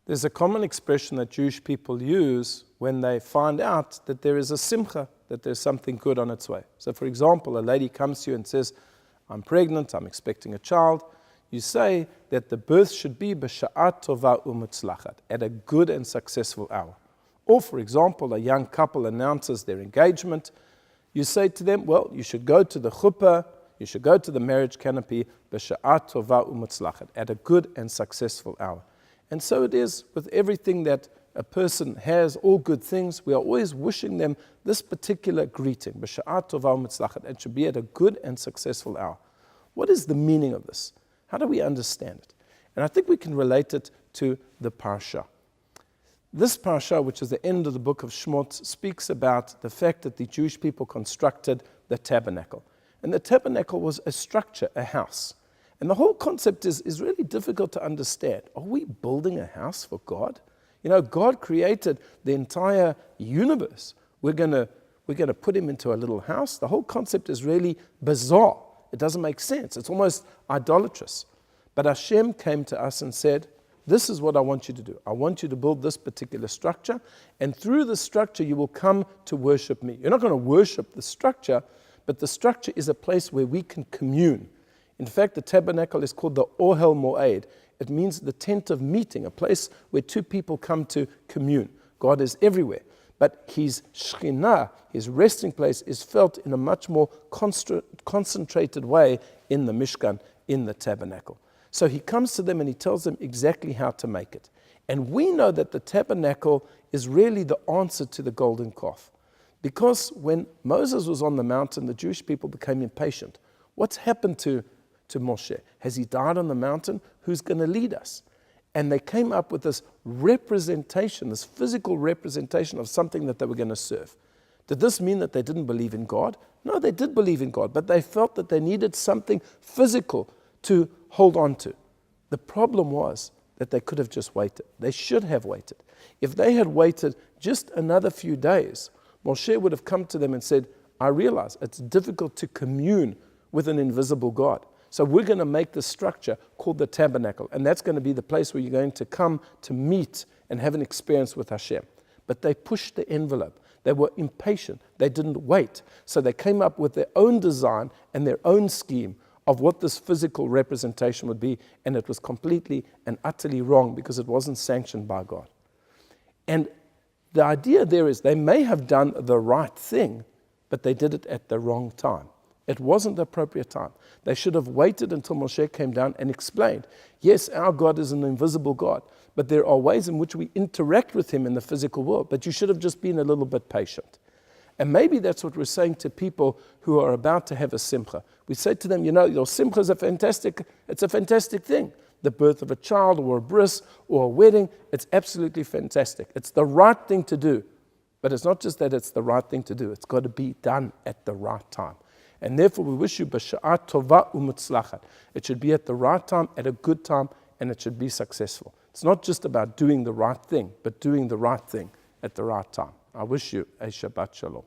There's a common expression that Jewish people use when they find out that there is a simcha, that there's something good on its way. So for example, a lady comes to you and says, I'm pregnant, I'm expecting a child. You say that the birth should be b'sha'at tova u'mutzlachat, at a good and successful hour. Or for example, a young couple announces their engagement. You say to them, well, you should go to the chuppah, you should go to the marriage canopy b'sha'at tova u'mutzlachat, at a good and successful hour. And so it is with everything that a person has, all good things. We are always wishing them this particular greeting, b'sha'at tova u'mutzlachat. It should be at a good and successful hour. What is the meaning of this? How do we understand it? And I think we can relate it to the parsha. This parsha, which is the end of the book of Shmot, speaks about the fact that the Jewish people constructed the tabernacle. And the tabernacle was a structure, a house. And the whole concept is really difficult to understand. Are we building a house for God? You know, God created the entire universe. We're going to put him into a little house. The whole concept is really bizarre. It doesn't make sense. It's almost idolatrous. But Hashem came to us and said, this is what I want you to do. I want you to build this particular structure, and through the structure you will come to worship me. You're not going to worship the structure, but the structure is a place where we can commune. In fact, the tabernacle is called the Ohel Moed. It means the tent of meeting, a place where two people come to commune. God is everywhere. But his Shekhinah, his resting place, is felt in a much more concentrated way in the Mishkan, in the tabernacle. So he comes to them and he tells them exactly how to make it. And we know that the tabernacle is really the answer to the golden calf. Because when Moses was on the mountain, the Jewish people became impatient. What's happened to Moshe? Has he died on the mountain? Who's going to lead us? And they came up with this representation, this physical representation of something that they were going to serve. Did this mean that they didn't believe in God? No, they did believe in God, but they felt that they needed something physical to hold on to. The problem was that they could have just waited. They should have waited. If they had waited just another few days, Moshe would have come to them and said, I realize it's difficult to commune with an invisible God. So we're going to make this structure called the tabernacle, and that's going to be the place where you're going to come to meet and have an experience with Hashem. But they pushed the envelope. They were impatient. They didn't wait. So they came up with their own design and their own scheme of what this physical representation would be, and it was completely and utterly wrong because it wasn't sanctioned by God. And the idea there is they may have done the right thing, but they did it at the wrong time. It wasn't the appropriate time. They should have waited until Moshe came down and explained, yes, our God is an invisible God, but there are ways in which we interact with him in the physical world, but you should have just been a little bit patient. And maybe that's what we're saying to people who are about to have a simcha. We say to them, you know, your simcha is a fantastic thing. The birth of a child or a bris or a wedding, it's absolutely fantastic. It's the right thing to do. But it's not just that it's the right thing to do. It's got to be done at the right time. And therefore we wish you b'sha'at tova u'mutzlachat. It should be at the right time, at a good time, and it should be successful. It's not just about doing the right thing, but doing the right thing at the right time. I wish you a Shabbat Shalom.